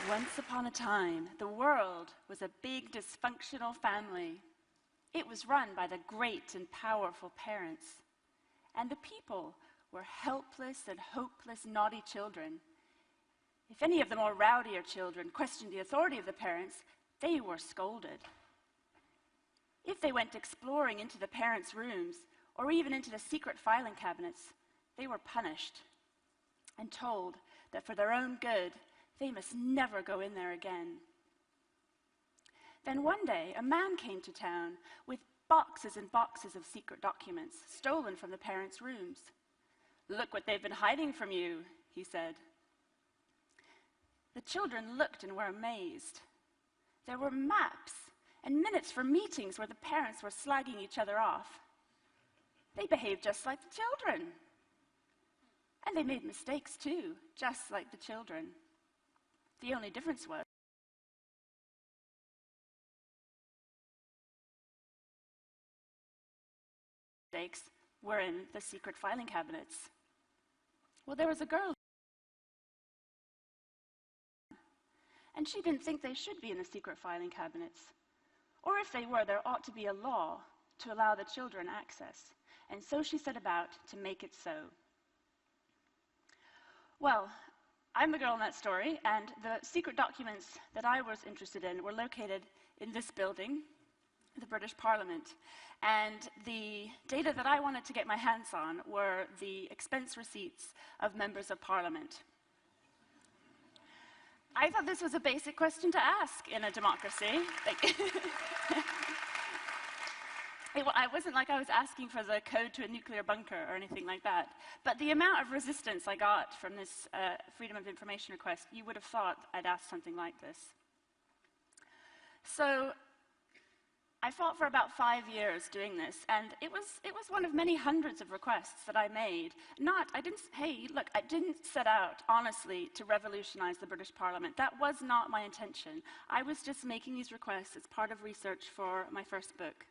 Once upon a time, the world was a big dysfunctional family. It was run by the great and powerful parents. And the people were helpless and hopeless, naughty children. If any of the more rowdier children questioned the authority of the parents, they were scolded. If they went exploring into the parents' rooms, or even into the secret filing cabinets, they were punished and told that for their own good, they must never go in there again. Then one day, a man came to town with boxes and boxes of secret documents stolen from the parents' rooms. "Look what they've been hiding from you," he said. The children looked and were amazed. There were maps and minutes from meetings where the parents were slagging each other off. They behaved just like the children. And they made mistakes too, just like the children. The only difference was mistakes were in the secret filing cabinets. Well, there was a girl, and she didn't think they should be in the secret filing cabinets. Or if they were, there ought to be a law to allow the children access. And so she set about to make it so. Well, I'm the girl in that story, and the secret documents that I was interested in were located in this building, the British Parliament. And the data that I wanted to get my hands on were the expense receipts of members of Parliament. I thought this was a basic question to ask in a democracy. It wasn't like I was asking for the code to a nuclear bunker or anything like that. But the amount of resistance I got from this Freedom of Information request, you would have thought I'd asked something like this. So I fought for about 5 years doing this, and it was one of many hundreds of requests that I made. I didn't set out, honestly, to revolutionize the British Parliament. That was not my intention. I was just making these requests as part of research for my first book.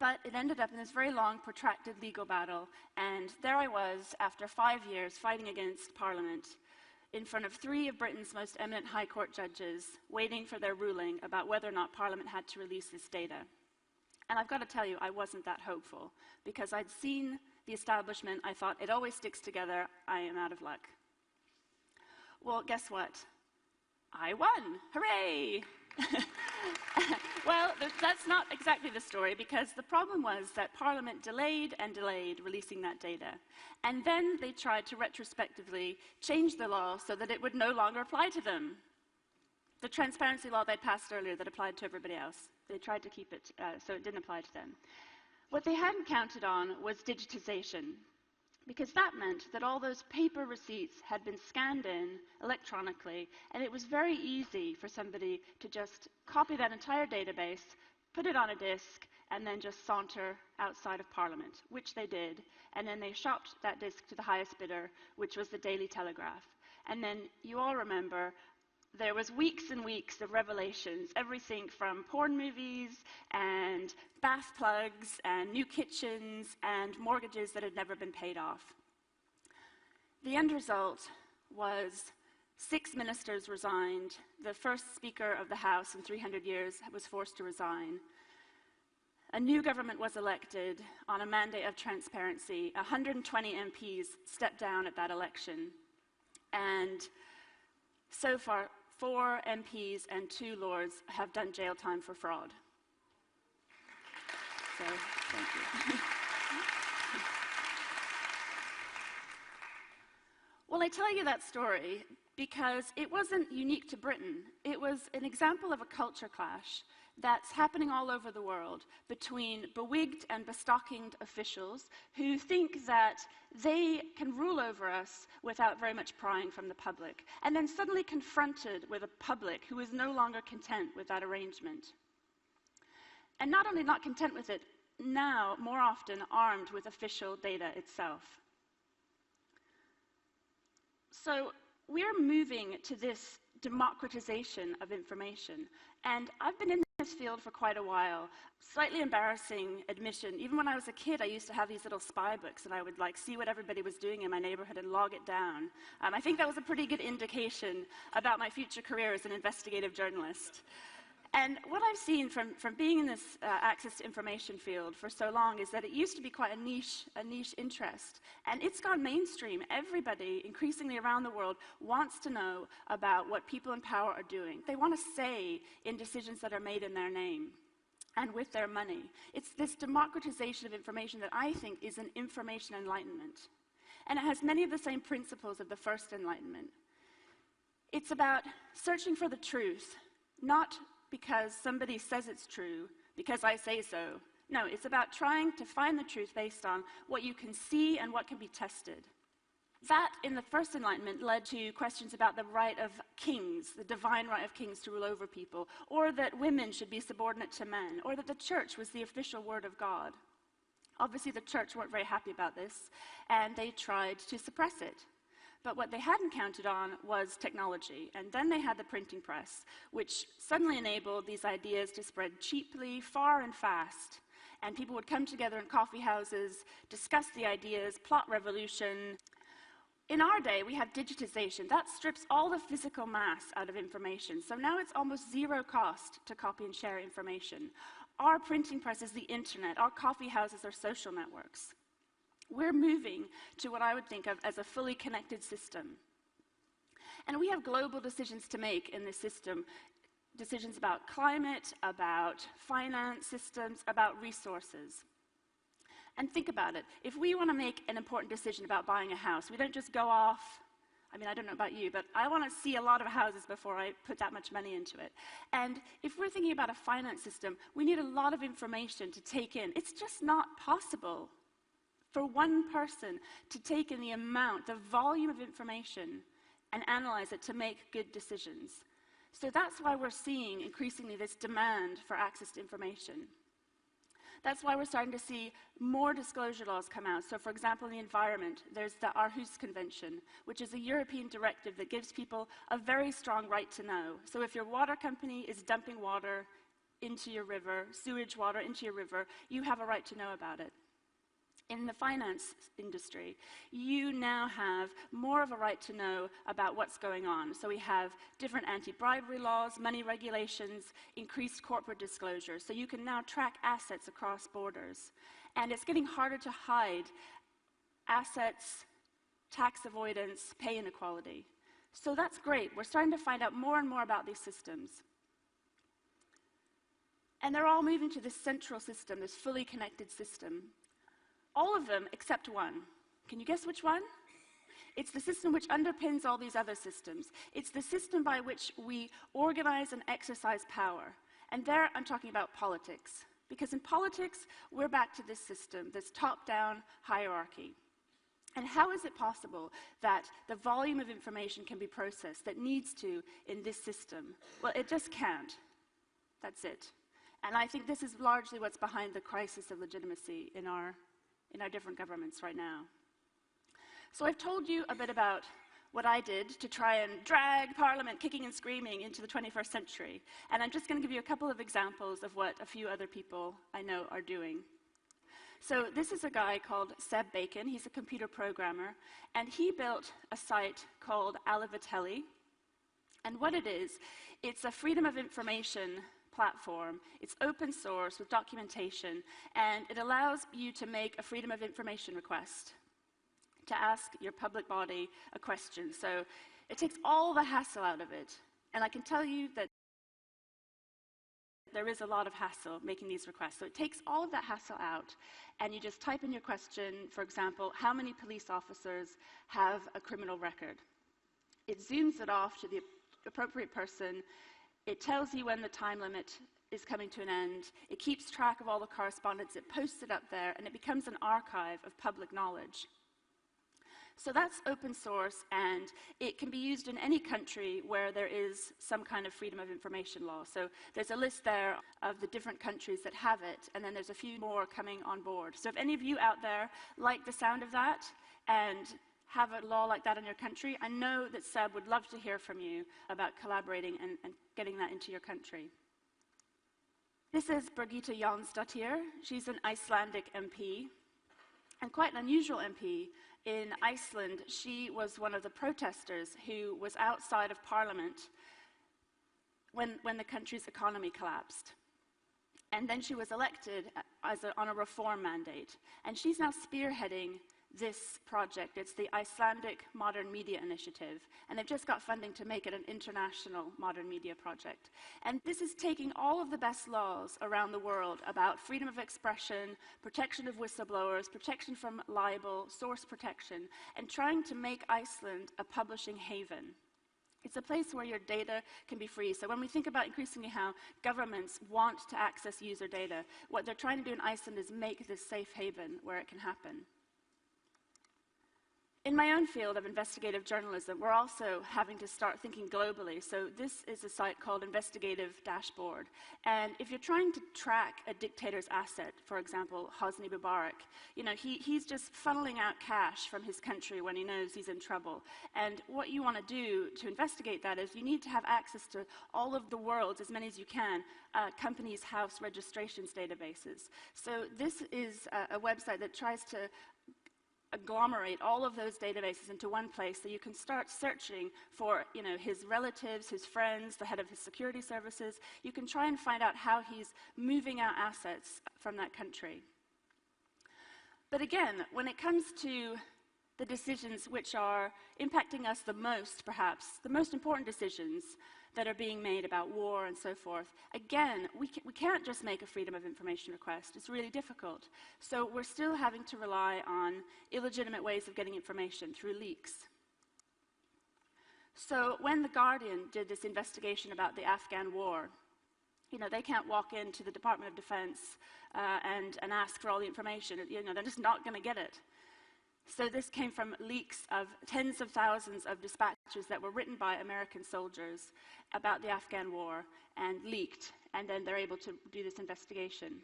But it ended up in this very long, protracted legal battle, and there I was, after 5 years, fighting against Parliament, in front of 3 of Britain's most eminent High Court judges, waiting for their ruling about whether or not Parliament had to release this data. And I've got to tell you, I wasn't that hopeful, because I'd seen the establishment, I thought, it always sticks together, I am out of luck. Well, guess what? I won! Hooray! Well, that's not exactly the story, because the problem was that Parliament delayed and delayed releasing that data. And then they tried to retrospectively change the law so that it would no longer apply to them. The transparency law they'd passed earlier that applied to everybody else, they tried to keep it so it didn't apply to them. What they hadn't counted on was digitization, because that meant that all those paper receipts had been scanned in electronically, and it was very easy for somebody to just copy that entire database, put it on a disk, and then just saunter outside of Parliament, which they did. And then they shopped that disk to the highest bidder, which was the Daily Telegraph. And then you all remember there was weeks and weeks of revelations, everything from porn movies and bath plugs and new kitchens and mortgages that had never been paid off. The end result was 6 ministers resigned. The first Speaker of the House in 300 years was forced to resign. A new government was elected on a mandate of transparency. 120 MPs stepped down at that election. And so far, 4 MPs and 2 Lords have done jail time for fraud. So, thank you. Well, I tell you that story because it wasn't unique to Britain. It was an example of a culture clash that's happening all over the world between bewigged and bestockinged officials who think that they can rule over us without very much prying from the public, and then suddenly confronted with a public who is no longer content with that arrangement. And not only not content with it, now more often armed with official data itself. So we're moving to this democratization of information, and I've been in this field for quite a while. Slightly embarrassing admission. Even when I was a kid, I used to have these little spy books, and I would see what everybody was doing in my neighborhood and log it down. I think that was a pretty good indication about my future career as an investigative journalist. And what I've seen from being in this access to information field for so long is that it used to be quite a niche interest. And it's gone mainstream. Everybody, increasingly around the world, wants to know about what people in power are doing. They want to say in decisions that are made in their name and with their money. It's this democratization of information that I think is an information enlightenment. And it has many of the same principles of the first enlightenment. It's about searching for the truth, not because somebody says it's true, because I say so. No, it's about trying to find the truth based on what you can see and what can be tested. That, in the first Enlightenment, led to questions about the right of kings, the divine right of kings to rule over people, or that women should be subordinate to men, or that the church was the official word of God. Obviously, the church weren't very happy about this, and they tried to suppress it. But what they hadn't counted on was technology. And then they had the printing press, which suddenly enabled these ideas to spread cheaply, far and fast. And people would come together in coffee houses, discuss the ideas, plot revolution. In our day, we have digitization. That strips all the physical mass out of information. So now it's almost zero cost to copy and share information. Our printing press is the internet. Our coffee houses are social networks. We're moving to what I would think of as a fully connected system. And we have global decisions to make in this system. Decisions about climate, about finance systems, about resources. And think about it. If we want to make an important decision about buying a house, we don't just go off. I mean, I don't know about you, but I want to see a lot of houses before I put that much money into it. And if we're thinking about a finance system, we need a lot of information to take in. It's just not possible for one person to take in the amount, the volume of information, and analyze it to make good decisions. So that's why we're seeing increasingly this demand for access to information. That's why we're starting to see more disclosure laws come out. So for example, in the environment, there's the Aarhus Convention, which is a European directive that gives people a very strong right to know. So if your water company is dumping water into your river, sewage water into your river, you have a right to know about it. In the finance industry, you now have more of a right to know about what's going on. So we have different anti-bribery laws, money regulations, increased corporate disclosure. So you can now track assets across borders. And it's getting harder to hide assets, tax avoidance, pay inequality. So that's great. We're starting to find out more and more about these systems. And they're all moving to this central system, this fully connected system. All of them except one. Can you guess which one? It's the system which underpins all these other systems. It's the system by which we organize and exercise power. And there I'm talking about politics. Because in politics, we're back to this system, this top-down hierarchy. And how is it possible that the volume of information can be processed that needs to in this system? Well, it just can't. That's it. And I think this is largely what's behind the crisis of legitimacy in our different governments right now. So I've told you a bit about what I did to try and drag Parliament kicking and screaming into the 21st century. And I'm just going to give you a couple of examples of what a few other people I know are doing. So this is a guy called Seb Bacon. He's a computer programmer. And he built a site called Alivatelli. And what it is, it's a freedom of information platform. It's open source with documentation, and it allows you to make a freedom of information request to ask your public body a question. So it takes all the hassle out of it. And I can tell you that there is a lot of hassle making these requests. So it takes all of that hassle out, and you just type in your question, for example, how many police officers have a criminal record? It zooms it off to the appropriate person. It tells you when the time limit is coming to an end. It keeps track of all the correspondence. It posts it up there, and it becomes an archive of public knowledge. So that's open source, and it can be used in any country where there is some kind of freedom of information law. So there's a list there of the different countries that have it, and then there's a few more coming on board. So if any of you out there like the sound of that and have a law like that in your country, I know that Seb would love to hear from you about collaborating and getting that into your country. This is Birgitta Jónsdóttir. She's an Icelandic MP, and quite an unusual MP. In Iceland, she was one of the protesters who was outside of Parliament when the country's economy collapsed. And then she was elected on a reform mandate. And she's now spearheading this project. It's the Icelandic Modern Media Initiative. And they've just got funding to make it an international modern media project. And this is taking all of the best laws around the world about freedom of expression, protection of whistleblowers, protection from libel, source protection, and trying to make Iceland a publishing haven. It's a place where your data can be free. So when we think about increasingly how governments want to access user data, what they're trying to do in Iceland is make this safe haven where it can happen. In my own field of investigative journalism, we're also having to start thinking globally. So this is a site called Investigative Dashboard. And if you're trying to track a dictator's asset, for example, Hosni Mubarak, he's just funneling out cash from his country when he knows he's in trouble. And what you want to do to investigate that is you need to have access to all of the world's, as many as you can, companies' house registrations databases. So this is a website that tries to agglomerate all of those databases into one place so you can start searching for his relatives, his friends, the head of his security services. You can try and find out how he's moving out assets from that country. But again, when it comes to the decisions which are impacting us the most, perhaps, the most important decisions that are being made about war and so forth, again, we can't just make a freedom of information request. It's really difficult. So we're still having to rely on illegitimate ways of getting information through leaks. So when The Guardian did this investigation about the Afghan war, they can't walk into the Department of Defense and ask for all the information. They're just not going to get it. So this came from leaks of tens of thousands of dispatches that were written by American soldiers about the Afghan war and leaked, and then they're able to do this investigation.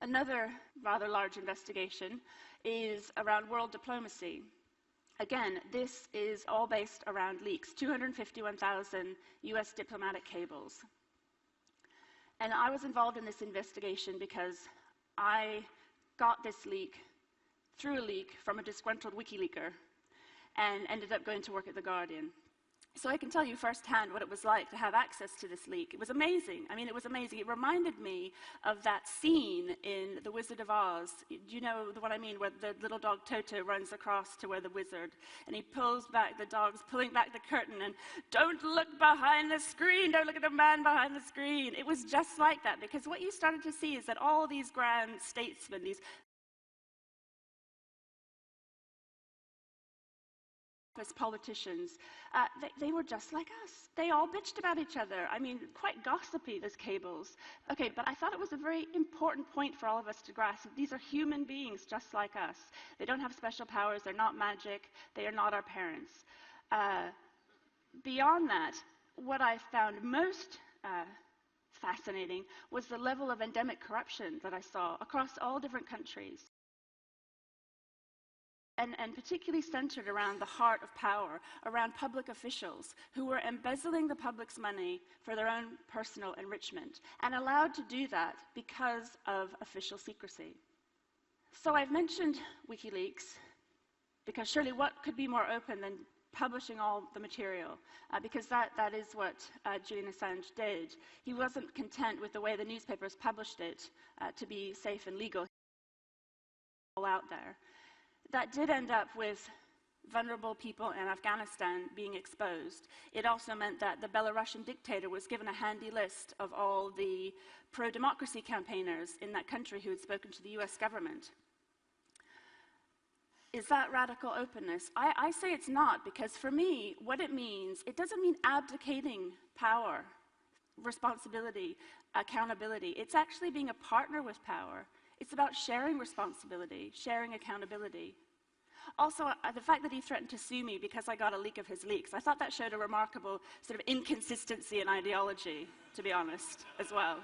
Another rather large investigation is around world diplomacy. Again, this is all based around leaks, 251,000 US diplomatic cables. And I was involved in this investigation because I got this leak through a leak from a disgruntled WikiLeaker and ended up going to work at The Guardian. So I can tell you firsthand what it was like to have access to this leak. It was amazing. I mean, it was amazing. It reminded me of that scene in The Wizard of Oz. Do you know the one I mean, where the little dog Toto runs across to where the wizard, and he pulls back, the dog's pulling back the curtain, and don't look behind the screen, don't look at the man behind the screen. It was just like that, because what you started to see is that all these grand statesmen, these politicians, they were just like us. They all bitched about each other. I mean, quite gossipy, those cables. Okay, but I thought it was a very important point for all of us to grasp. These are human beings just like us. They don't have special powers. They're not magic. They are not our parents. Beyond that, what I found most fascinating was the level of endemic corruption that I saw across all different countries. And particularly centered around the heart of power, around public officials who were embezzling the public's money for their own personal enrichment, and allowed to do that because of official secrecy. So I've mentioned WikiLeaks, because surely what could be more open than publishing all the material, because that is what Julian Assange did. He wasn't content with the way the newspapers published it to be safe and legal. All out there. That did end up with vulnerable people in Afghanistan being exposed. It also meant that the Belarusian dictator was given a handy list of all the pro-democracy campaigners in that country who had spoken to the US government. Is that radical openness? I say it's not, because for me, what it means, it doesn't mean abdicating power, responsibility, accountability. It's actually being a partner with power. It's about sharing responsibility, sharing accountability. Also, the fact that he threatened to sue me because I got a leak of his leaks, I thought that showed a remarkable sort of inconsistency in ideology, to be honest, as well.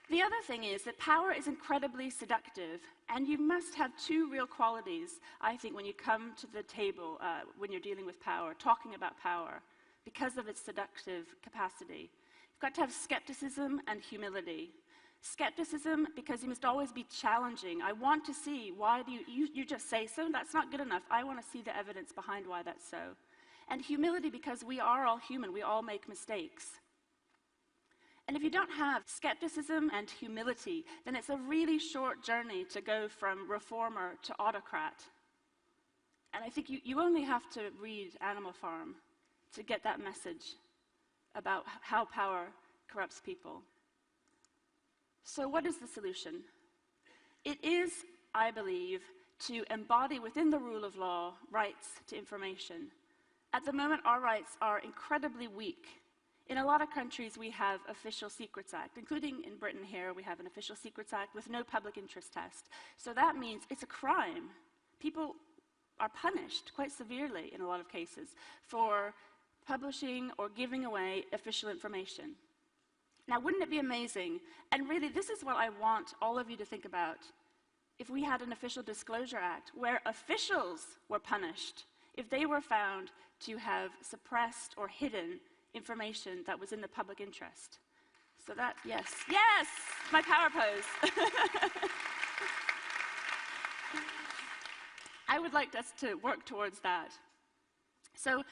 The other thing is that power is incredibly seductive, and you must have two real qualities, I think, when you come to the table, when you're dealing with power, talking about power. because of its seductive capacity. You've got to have skepticism and humility. Skepticism, because you must always be challenging. I want to see, why do you just say so? That's not good enough. I want to see the evidence behind why that's so. And humility, because we are all human. We all make mistakes. And if you don't have skepticism and humility, then it's a really short journey to go from reformer to autocrat. And I think you only have to read Animal Farm to get that message about how power corrupts people. So what is the solution? It is, I believe, to embody within the rule of law rights to information. At the moment, our rights are incredibly weak. In a lot of countries, we have Official Secrets Act, including in Britain here, we have an Official Secrets Act with no public interest test. So that means it's a crime. People are punished quite severely in a lot of cases for publishing or giving away official information. Now, wouldn't it be amazing, and really this is what I want all of you to think about, if we had an Official Disclosure Act where officials were punished if they were found to have suppressed or hidden information that was in the public interest. So that, yes, my power pose. I would like us to work towards that. So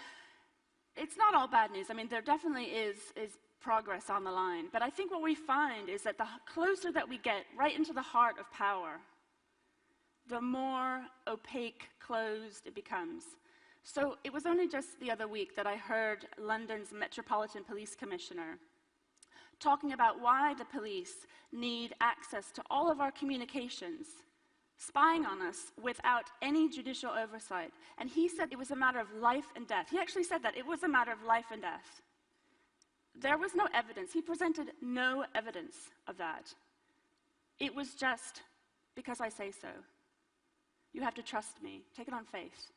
it's not all bad news. I mean, there definitely is progress on the line. But I think what we find is that the closer that we get right into the heart of power, the more opaque, closed it becomes. So it was only just the other week that I heard London's Metropolitan Police Commissioner talking about why the police need access to all of our communications, spying on us without any judicial oversight. And he said it was a matter of life and death. He actually said that it was a matter of life and death. There was no evidence. He presented no evidence of that. It was just because I say so. You have to trust me. Take it on faith.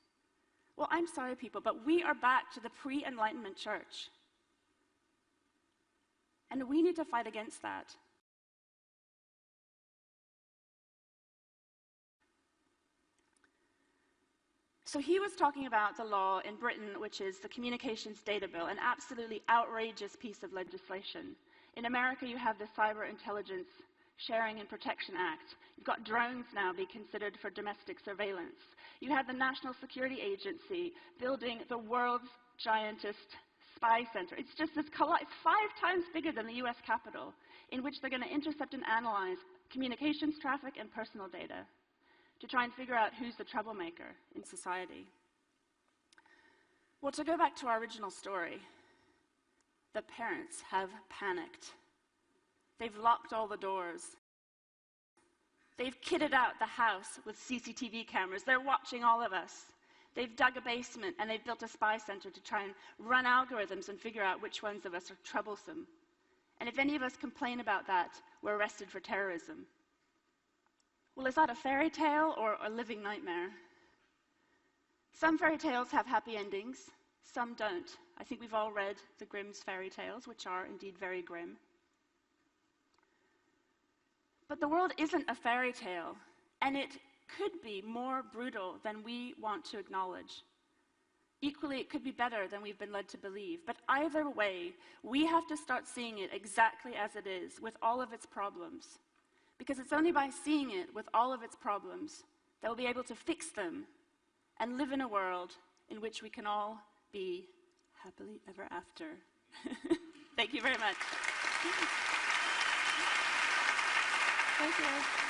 Well, I'm sorry, people, but we are back to the pre-Enlightenment church. And we need to fight against that. So he was talking about the law in Britain, which is the Communications Data Bill, an absolutely outrageous piece of legislation. In America, you have the Cyber Intelligence Sharing and Protection Act. You've got drones now being considered for domestic surveillance. You have the National Security Agency building the world's giantest spy center. It's just this, it's 5 times bigger than the US Capitol, in which they're going to intercept and analyze communications traffic and personal data to try and figure out who's the troublemaker in society. Well, to go back to our original story, the parents have panicked. They've locked all the doors. They've kitted out the house with CCTV cameras. They're watching all of us. They've dug a basement and they've built a spy center to try and run algorithms and figure out which ones of us are troublesome. And if any of us complain about that, we're arrested for terrorism. Well, is that a fairy tale or a living nightmare? Some fairy tales have happy endings, some don't. I think we've all read the Grimm's fairy tales, which are indeed very grim. But the world isn't a fairy tale, and it could be more brutal than we want to acknowledge. Equally, it could be better than we've been led to believe. But either way, we have to start seeing it exactly as it is, with all of its problems. Because it's only by seeing it with all of its problems that we'll be able to fix them and live in a world in which we can all be happily ever after. Thank you very much. Thank you.